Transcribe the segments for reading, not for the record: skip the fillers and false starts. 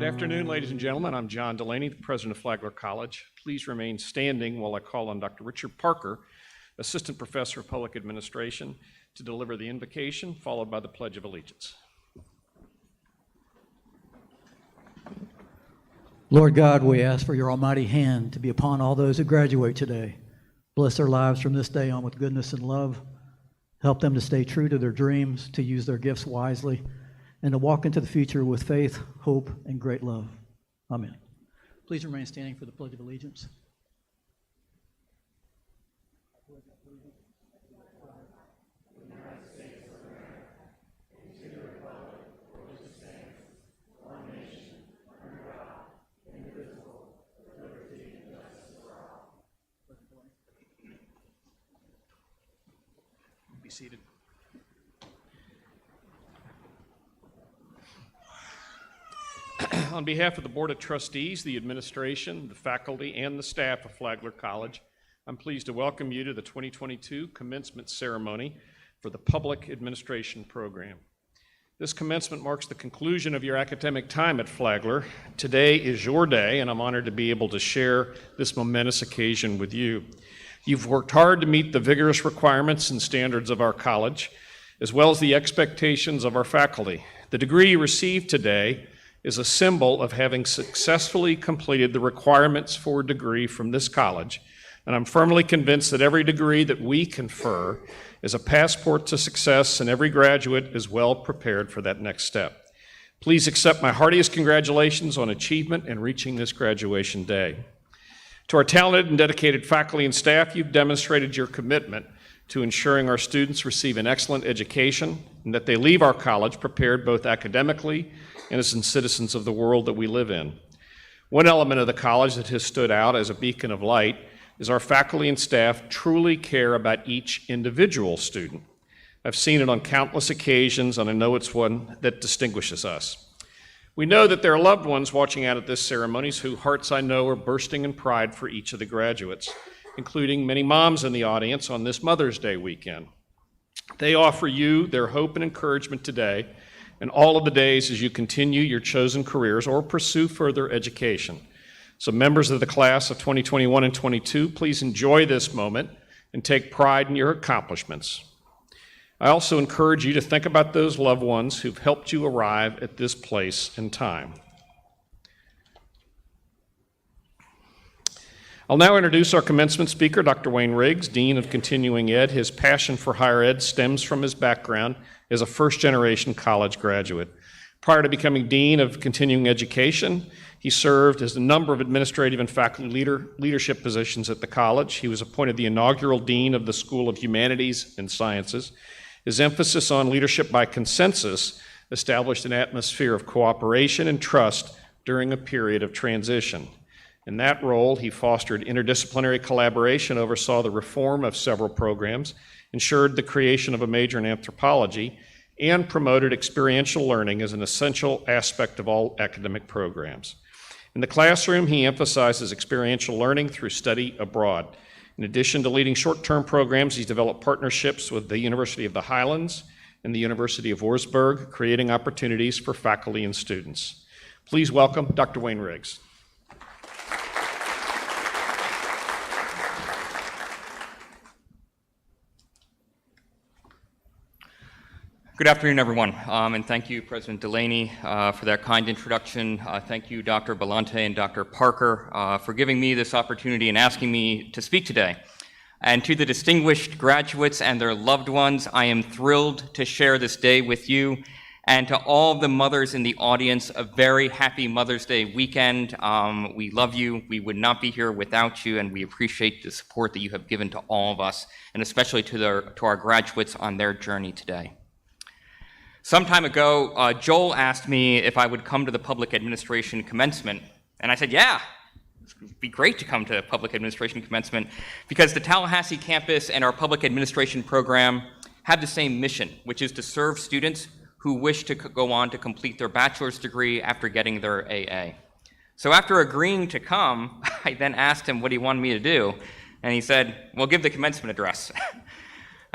Good afternoon, ladies and gentlemen. I'm John Delaney, the president of Flagler College. Please remain standing while I call on Dr. Richard Parker, assistant professor of public administration, to deliver the invocation, followed by the Pledge of Allegiance. Lord God, we ask for your almighty hand to be upon all those who graduate today. Bless their lives from this day on with goodness and love. Help them to stay true to their dreams, to use their gifts wisely, and to walk into the future with faith, hope, and great love. Amen. Please remain standing for the Pledge of Allegiance. Be seated. On behalf of the Board of Trustees, the administration, the faculty, and the staff of Flagler College, I'm pleased to welcome you to the 2022 commencement ceremony for the Public Administration program. This commencement marks the conclusion of your academic time at Flagler. Today is your day, and I'm honored to be able to share this momentous occasion with you. You've worked hard to meet the vigorous requirements and standards of our college, as well as the expectations of our faculty. The degree you receive today is a symbol of having successfully completed the requirements for a degree from this college, and I'm firmly convinced that every degree that we confer is a passport to success, and every graduate is well prepared for that next step. Please accept my heartiest congratulations on achievement and reaching this graduation day. To our talented and dedicated faculty and staff, you've demonstrated your commitment to ensuring our students receive an excellent education and that they leave our college prepared both academically and as citizens of the world that we live in. One element of the college that has stood out as a beacon of light is our faculty and staff truly care about each individual student. I've seen it on countless occasions, and I know it's one that distinguishes us. We know that there are loved ones watching out at this ceremony whose hearts I know are bursting in pride for each of the graduates, including many moms in the audience on this Mother's Day weekend. They offer you their hope and encouragement today and all of the days as you continue your chosen careers or pursue further education. So members of the class of 2021 and 22, please enjoy this moment and take pride in your accomplishments. I also encourage you to think about those loved ones who've helped you arrive at this place and time. I'll now introduce our commencement speaker, Dr. Wayne Riggs, Dean of Continuing Ed. His passion for higher ed stems from his background as a first-generation college graduate. Prior to becoming Dean of Continuing Education, he served as a number of administrative and faculty leadership positions at the college. He was appointed the inaugural Dean of the School of Humanities and Sciences. His emphasis on leadership by consensus established an atmosphere of cooperation and trust during a period of transition. In that role, he fostered interdisciplinary collaboration, oversaw the reform of several programs, ensured the creation of a major in anthropology, and promoted experiential learning as an essential aspect of all academic programs. In the classroom, he emphasizes experiential learning through study abroad. In addition to leading short-term programs, he's developed partnerships with the University of the Highlands and the University of Wurzburg, creating opportunities for faculty and students. Please welcome Dr. Wayne Riggs. Good afternoon, everyone, and thank you, President Delaney, for that kind introduction. Thank you, Dr. Belante and Dr. Parker, for giving me this opportunity and asking me to speak today. And to the distinguished graduates and their loved ones, I am thrilled to share this day with you. And to all of the mothers in the audience, a very happy Mother's Day weekend. We love you. We would not be here without you, and we appreciate the support that you have given to all of us, and especially to our graduates on their journey today. Some time ago, Joel asked me if I would come to the public administration commencement, and I said, yeah, it would be great to come to public administration commencement because the Tallahassee campus and our public administration program have the same mission, which is to serve students who wish to go on to complete their bachelor's degree after getting their AA. So after agreeing to come, I then asked him what he wanted me to do, and he said, well, give the commencement address.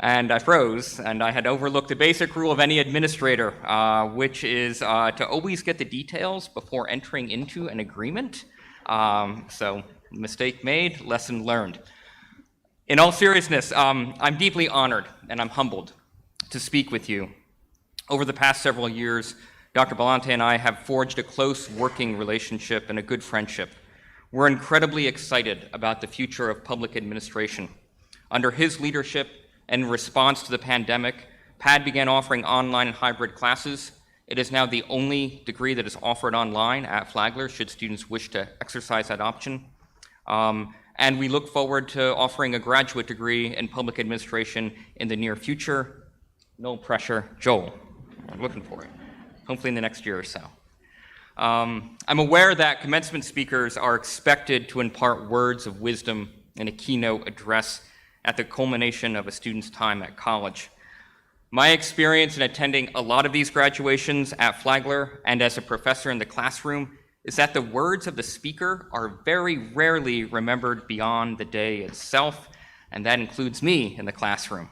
And I froze, and I had overlooked the basic rule of any administrator, which is to always get the details before entering into an agreement. So, mistake made, lesson learned. In all seriousness, I'm deeply honored and I'm humbled to speak with you. Over the past several years, Dr. Belante and I have forged a close working relationship and a good friendship. We're incredibly excited about the future of public administration. Under his leadership, and in response to the pandemic, PAD began offering online and hybrid classes. It is now the only degree that is offered online at Flagler, should students wish to exercise that option. And we look forward to offering a graduate degree in public administration in the near future. No pressure, Joel. I'm looking for it, hopefully in the next year or so. I'm aware that commencement speakers are expected to impart words of wisdom in a keynote address at the culmination of a student's time at college. My experience in attending a lot of these graduations at Flagler and as a professor in the classroom is that the words of the speaker are very rarely remembered beyond the day itself, and that includes me in the classroom.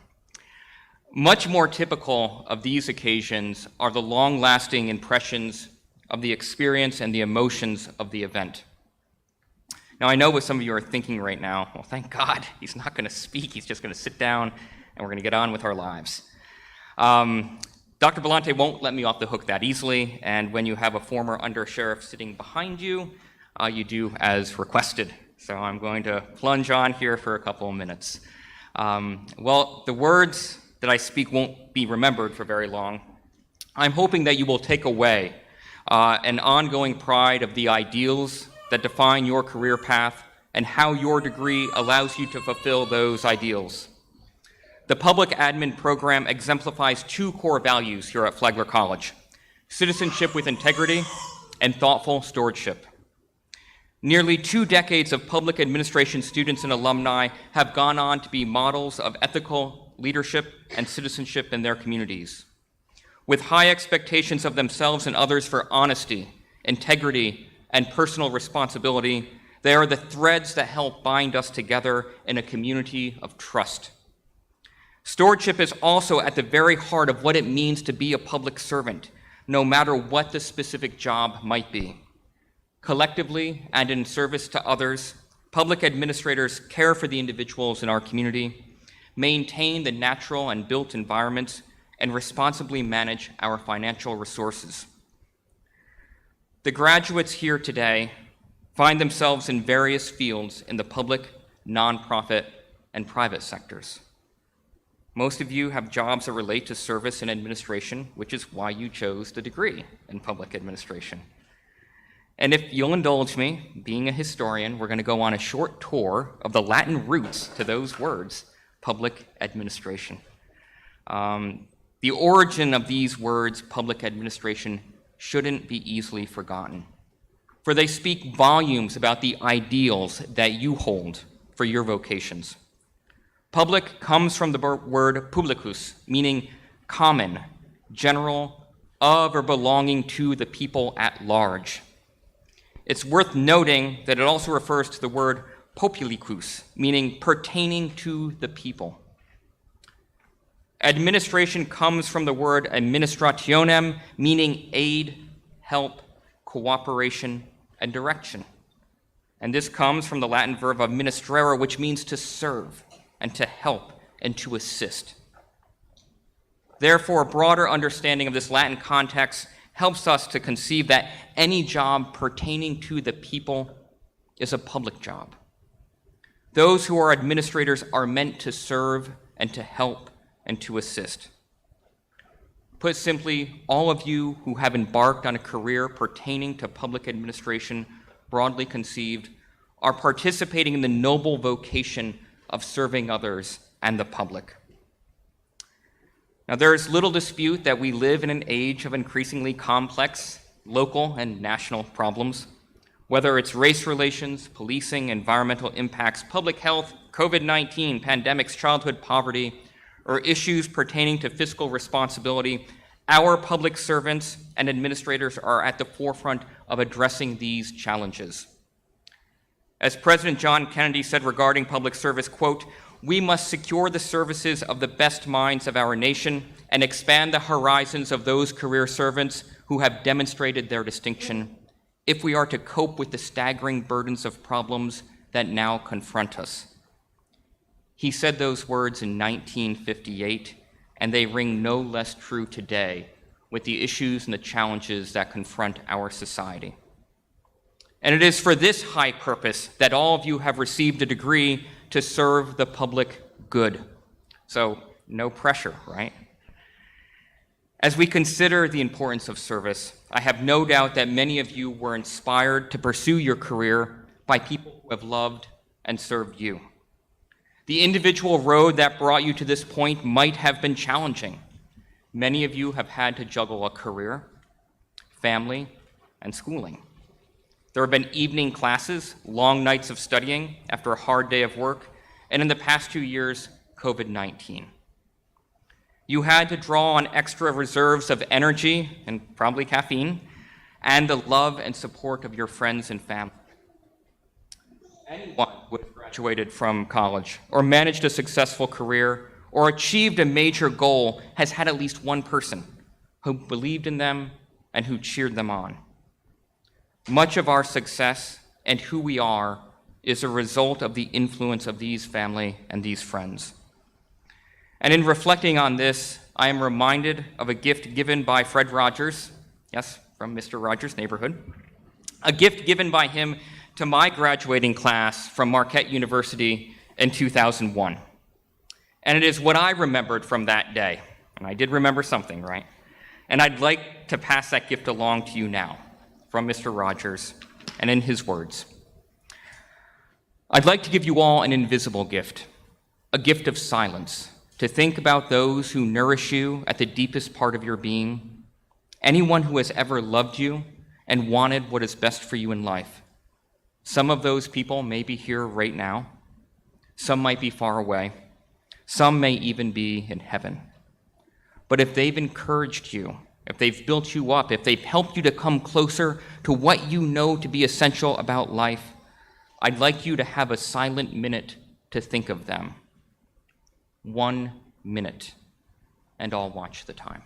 Much more typical of these occasions are the long-lasting impressions of the experience and the emotions of the event. Now, I know what some of you are thinking right now, well, thank God, he's not going to speak, he's just going to sit down, and we're going to get on with our lives. Dr. Belante won't let me off the hook that easily, and when you have a former undersheriff sitting behind you, you do as requested. So I'm going to plunge on here for a couple of minutes. Well, the words that I speak won't be remembered for very long. I'm hoping that you will take away an ongoing pride of the ideals that define your career path and how your degree allows you to fulfill those ideals. The public admin program exemplifies two core values here at Flagler College: citizenship with integrity and thoughtful stewardship. Nearly 2 decades of public administration students and alumni have gone on to be models of ethical leadership and citizenship in their communities. With high expectations of themselves and others for honesty, integrity, and personal responsibility, they are the threads that help bind us together in a community of trust. Stewardship is also at the very heart of what it means to be a public servant, no matter what the specific job might be. Collectively and in service to others, public administrators care for the individuals in our community, maintain the natural and built environments, and responsibly manage our financial resources. The graduates here today find themselves in various fields in the public, nonprofit, and private sectors. Most of you have jobs that relate to service and administration, which is why you chose the degree in public administration. And if you'll indulge me, being a historian, we're going to go on a short tour of the Latin roots to those words, public administration. The origin of these words, public administration, shouldn't be easily forgotten, for they speak volumes about the ideals that you hold for your vocations. Public comes from the word publicus, meaning common, general, of or belonging to the people at large. It's worth noting that it also refers to the word populicus, meaning pertaining to the people. Administration comes from the word administrationem, meaning aid, help, cooperation, and direction. And this comes from the Latin verb administrare, which means to serve and to help and to assist. Therefore, a broader understanding of this Latin context helps us to conceive that any job pertaining to the people is a public job. Those who are administrators are meant to serve and to help and to assist. Put simply, all of you who have embarked on a career pertaining to public administration, broadly conceived, are participating in the noble vocation of serving others and the public. Now, there is little dispute that we live in an age of increasingly complex local and national problems, whether it's race relations, policing, environmental impacts, public health, COVID-19, pandemics, childhood poverty, or issues pertaining to fiscal responsibility. Our public servants and administrators are at the forefront of addressing these challenges. As President John Kennedy said regarding public service, quote, "We must secure the services of the best minds of our nation and expand the horizons of those career servants who have demonstrated their distinction if we are to cope with the staggering burdens of problems that now confront us." He said those words in 1958, and they ring no less true today with the issues and the challenges that confront our society. And it is for this high purpose that all of you have received a degree to serve the public good. So, no pressure, right? As we consider the importance of service, I have no doubt that many of you were inspired to pursue your career by people who have loved and served you. The individual road that brought you to this point might have been challenging. Many of you have had to juggle a career, family, and schooling. There have been evening classes, long nights of studying after a hard day of work, and in the past 2 years, COVID-19. You had to draw on extra reserves of energy, and probably caffeine, and the love and support of your friends and family. Anyone who has graduated from college, or managed a successful career, or achieved a major goal has had at least one person who believed in them and who cheered them on. Much of our success and who we are is a result of the influence of these family and these friends. And in reflecting on this, I am reminded of a gift given by Fred Rogers, yes, from Mr. Rogers' neighborhood, a gift given by him to my graduating class from Marquette University in 2001. And it is what I remembered from that day. And I did remember something, right? And I'd like to pass that gift along to you now from Mr. Rogers, and in his words. I'd like to give you all an invisible gift, a gift of silence, to think about those who nourish you at the deepest part of your being, anyone who has ever loved you and wanted what is best for you in life. Some of those people may be here right now. Some might be far away. Some may even be in heaven. But if they've encouraged you, if they've built you up, if they've helped you to come closer to what you know to be essential about life, I'd like you to have a silent minute to think of them. 1 minute, and I'll watch the time.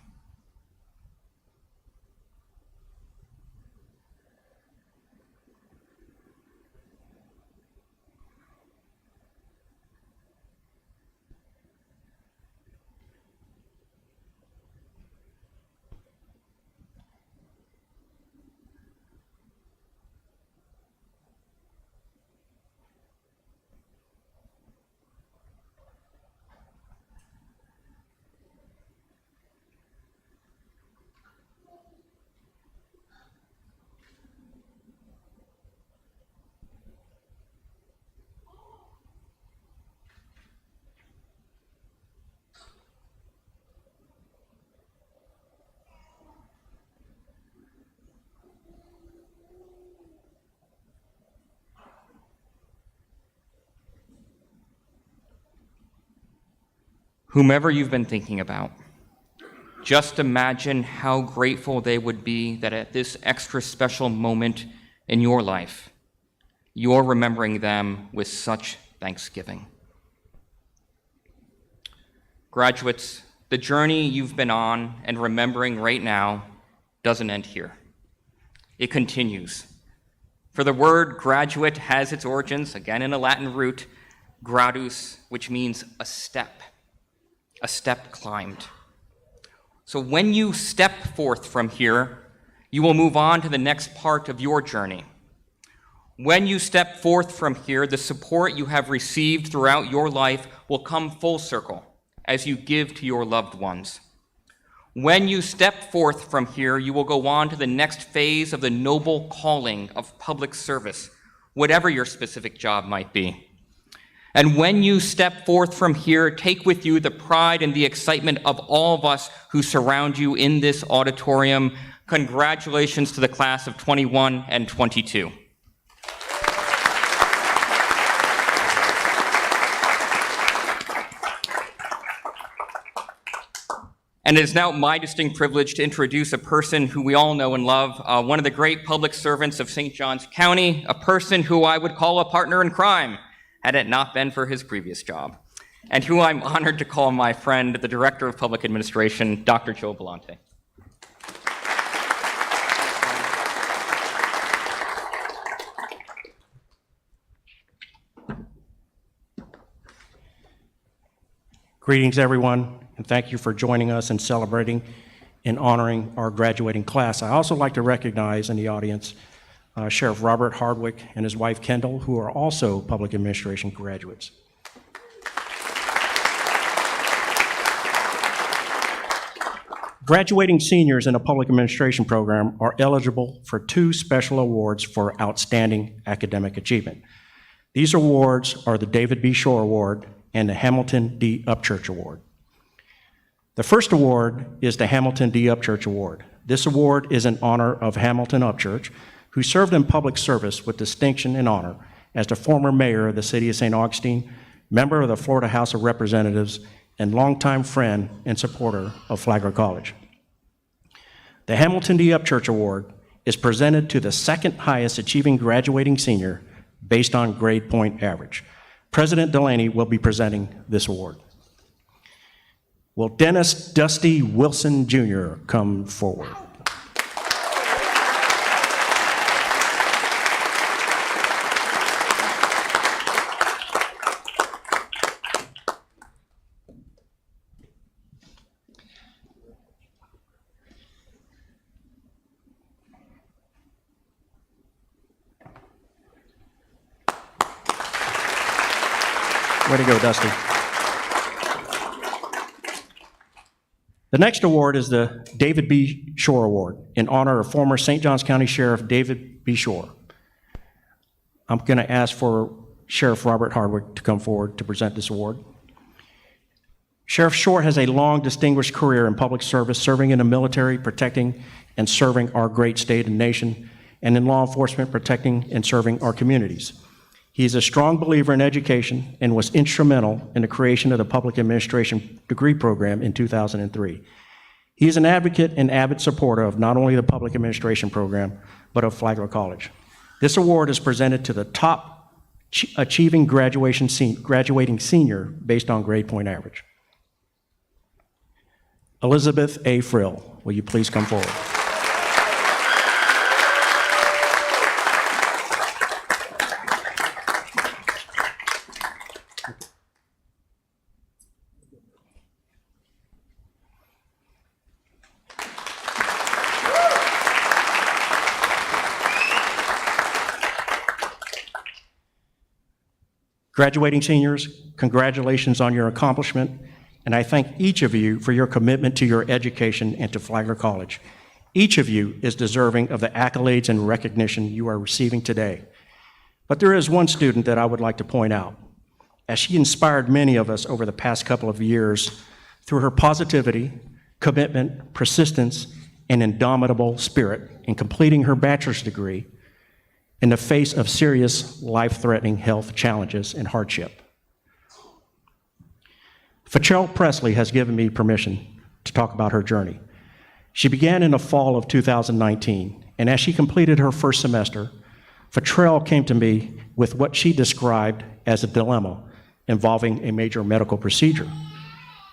Whomever you've been thinking about, just imagine how grateful they would be that at this extra special moment in your life, you're remembering them with such thanksgiving. Graduates, the journey you've been on and remembering right now doesn't end here. It continues. For the word graduate has its origins, again in a Latin root, gradus, which means a step climbed. So when you step forth from here, you will move on to the next part of your journey. When you step forth from here, the support you have received throughout your life will come full circle as you give to your loved ones. When you step forth from here, you will go on to the next phase of the noble calling of public service, whatever your specific job might be. And when you step forth from here, take with you the pride and the excitement of all of us who surround you in this auditorium. Congratulations to the class of 21 and 22. And it is now my distinct privilege to introduce a person who we all know and love, one of the great public servants of St. Johns County, a person who I would call a partner in crime, had it not been for his previous job, and who I'm honored to call my friend, the Director of Public Administration, Dr. Joe Bellante. Greetings, everyone, and thank you for joining us in celebrating and honoring our graduating class. I also like to recognize in the audience Sheriff Robert Hardwick and his wife Kendall, who are also public administration graduates. Graduating seniors in a public administration program are eligible for 2 special awards for outstanding academic achievement. These awards are the David B. Shore Award and the Hamilton D. Upchurch Award. The first award is the Hamilton D. Upchurch Award. This award is in honor of Hamilton Upchurch, who served in public service with distinction and honor as the former mayor of the city of St. Augustine, member of the Florida House of Representatives, and longtime friend and supporter of Flagler College. The Hamilton D. Upchurch Award is presented to the second highest achieving graduating senior based on grade point average. President Delaney will be presenting this award. Will Dennis Dusty Wilson Jr. come forward? Way to go, Dusty. The next award is the David B. Shore Award in honor of former St. Johns County Sheriff David B. Shore. I'm going to ask for Sheriff Robert Hardwick to come forward to present this award. Sheriff Shore has a long, distinguished career in public service, serving in the military, protecting and serving our great state and nation, and in law enforcement, protecting and serving our communities. He is a strong believer in education and was instrumental in the creation of the Public Administration degree program in 2003. He is an advocate and avid supporter of not only the Public Administration program, but of Flagler College. This award is presented to the top achieving graduating senior based on grade point average. Elizabeth A. Frill. Will you please come forward? Graduating seniors, congratulations on your accomplishment, and I thank each of you for your commitment to your education and to Flagler College. Each of you is deserving of the accolades and recognition you are receiving today. But there is one student that I would like to point out, as she inspired many of us over the past couple of years through her positivity, commitment, persistence, and indomitable spirit in completing her bachelor's degree in the face of serious life-threatening health challenges and hardship. Fachelle Presley has given me permission to talk about her journey. She began in the fall of 2019, and as she completed her first semester, Fachelle came to me with what she described as a dilemma involving a major medical procedure.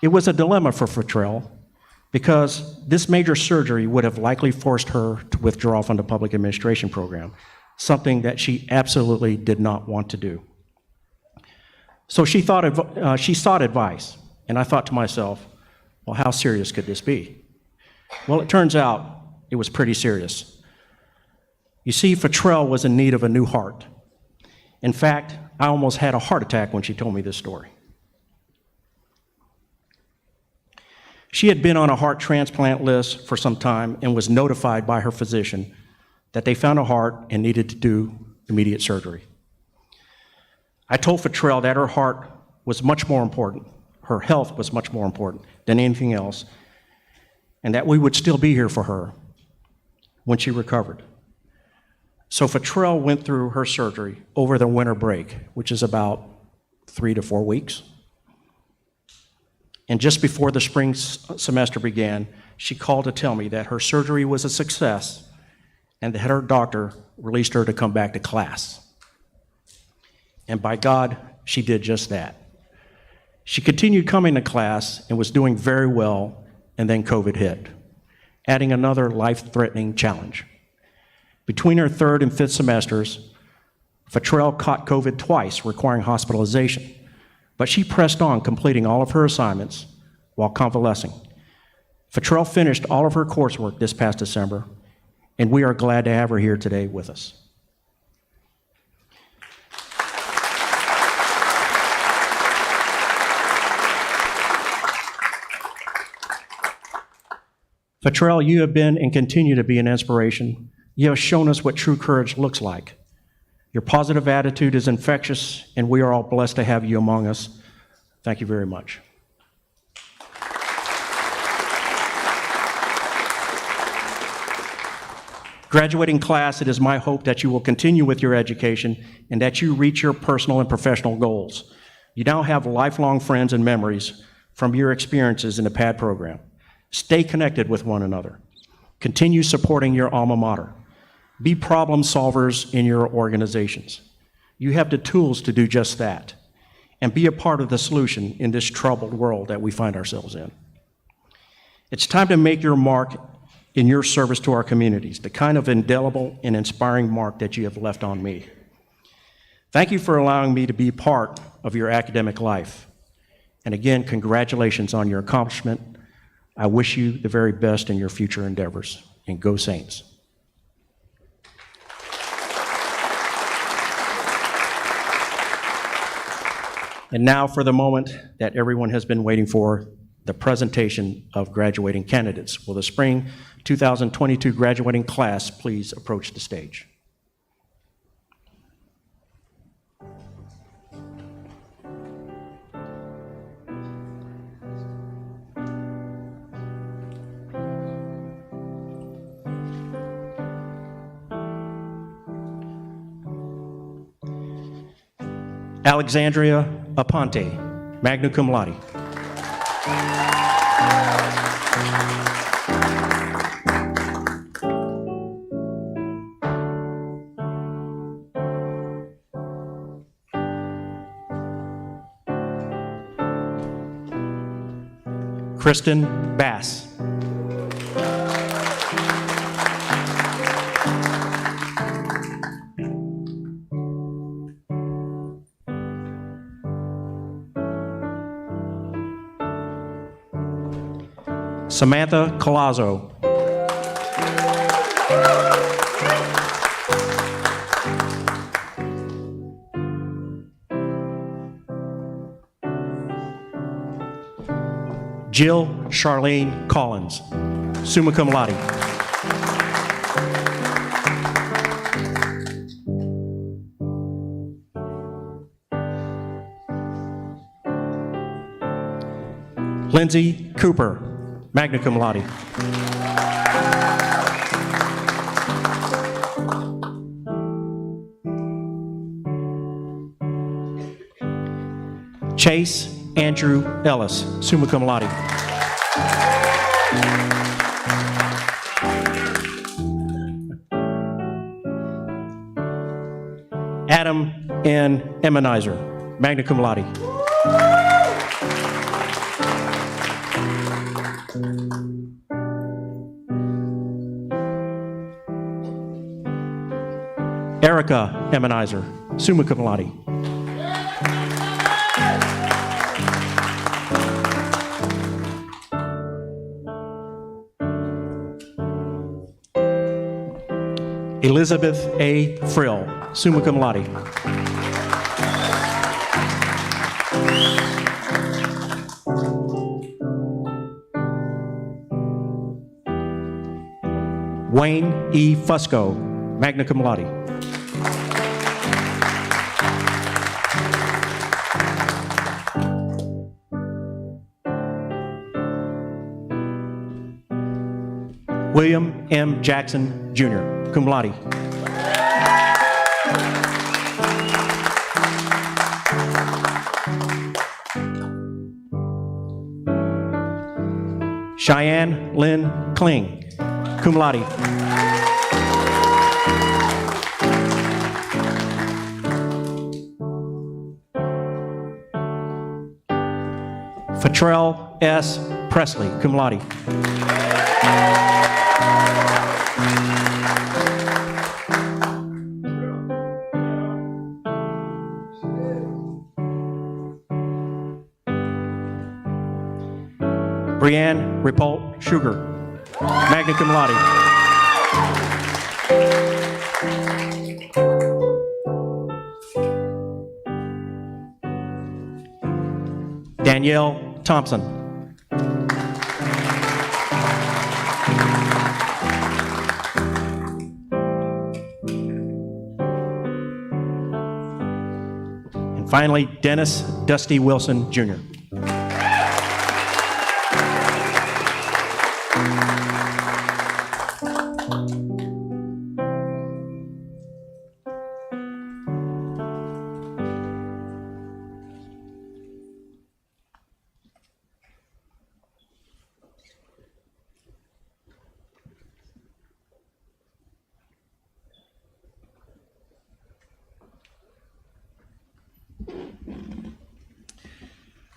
It was a dilemma for Fachelle because this major surgery would have likely forced her to withdraw from the public administration program, something that she absolutely did not want to do. So she sought advice, and I thought to myself, well, how serious could this be? Well, it turns out it was pretty serious. You see, Fachelle was in need of a new heart. In fact, I almost had a heart attack when she told me this story. She had been on a heart transplant list for some time and was notified by her physician that they found a heart and needed to do immediate surgery. I told Fachelle that her heart was much more important, her health was much more important than anything else, and that we would still be here for her when she recovered. So Fachelle went through her surgery over the winter break, which is about 3 to 4 weeks. And just before the spring semester began, she called to tell me that her surgery was a success and that her doctor released her to come back to class. And by God, she did just that. She continued coming to class and was doing very well, and then COVID hit, adding another life-threatening challenge. Between her third and fifth semesters, Fachelle caught COVID twice, requiring hospitalization, but she pressed on, completing all of her assignments while convalescing. Fachelle finished all of her coursework this past December, and we are glad to have her here today with us. Fachelle, you have been and continue to be an inspiration. You have shown us what true courage looks like. Your positive attitude is infectious, and we are all blessed to have you among us. Thank you very much. Graduating class, it is my hope that you will continue with your education and that you reach your personal and professional goals. You now have lifelong friends and memories from your experiences in the PAD program. Stay connected with one another. Continue supporting your alma mater. Be problem solvers in your organizations. You have the tools to do just that, and be a part of the solution in this troubled world that we find ourselves in. It's time to make your mark in your service to our communities, the kind of indelible and inspiring mark that you have left on me. Thank you for allowing me to be part of your academic life. And again, congratulations on your accomplishment. I wish you the very best in your future endeavors, and go Saints. And now for the moment that everyone has been waiting for, the presentation of graduating candidates. Will the spring 2022 graduating class please approach the stage? Alexandria Aponte, magna cum laude. Kristen Bass. Samantha Colazzo. Jill Charlene Collins, summa cum laude. Lindsay Cooper, magna cum laude. Chase Andrew Ellis, summa cum laude. Adam N. Emmenizer, magna cum laude. Erica Emmenizer, summa cum laude. Elizabeth A. Frill, summa cum laude. Wayne E. Fusco, magna cum laude. William M. Jackson, Jr., cum laude. Cheyenne Lynn Kling, cum laude. Fatrell S. Presley, cum laude. Brianne Ripolt Sugar, magna cum laude. Danielle Thompson. And finally, Dennis Dusty Wilson, Jr.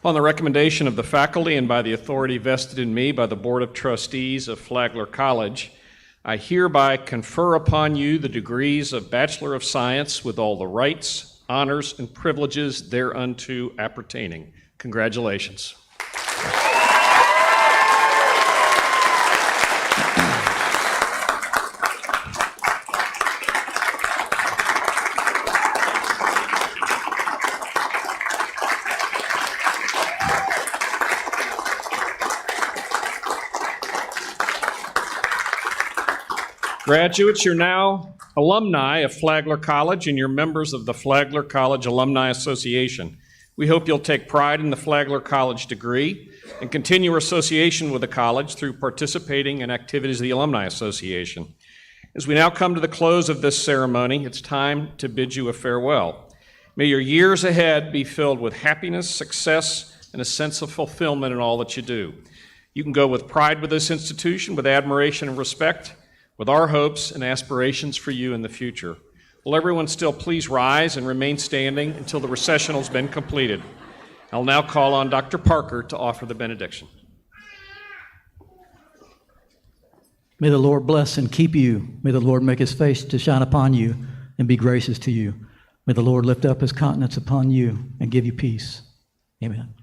On the recommendation of the faculty and by the authority vested in me by the Board of Trustees of Flagler College, I hereby confer upon you the degrees of Bachelor of Science with all the rights, honors, and privileges thereunto appertaining. Congratulations. Graduates, you're now alumni of Flagler College and you're members of the Flagler College Alumni Association. We hope you'll take pride in the Flagler College degree and continue your association with the college through participating in activities of the Alumni Association. As we now come to the close of this ceremony, it's time to bid you a farewell. May your years ahead be filled with happiness, success, and a sense of fulfillment in all that you do. You can go with pride with this institution, with admiration and respect, with our hopes and aspirations for you in the future. Will everyone still please rise and remain standing until the recessional has been completed? I'll now call on Dr. Parker to offer the benediction. May the Lord bless and keep you. May the Lord make his face to shine upon you and be gracious to you. May the Lord lift up his countenance upon you and give you peace. Amen.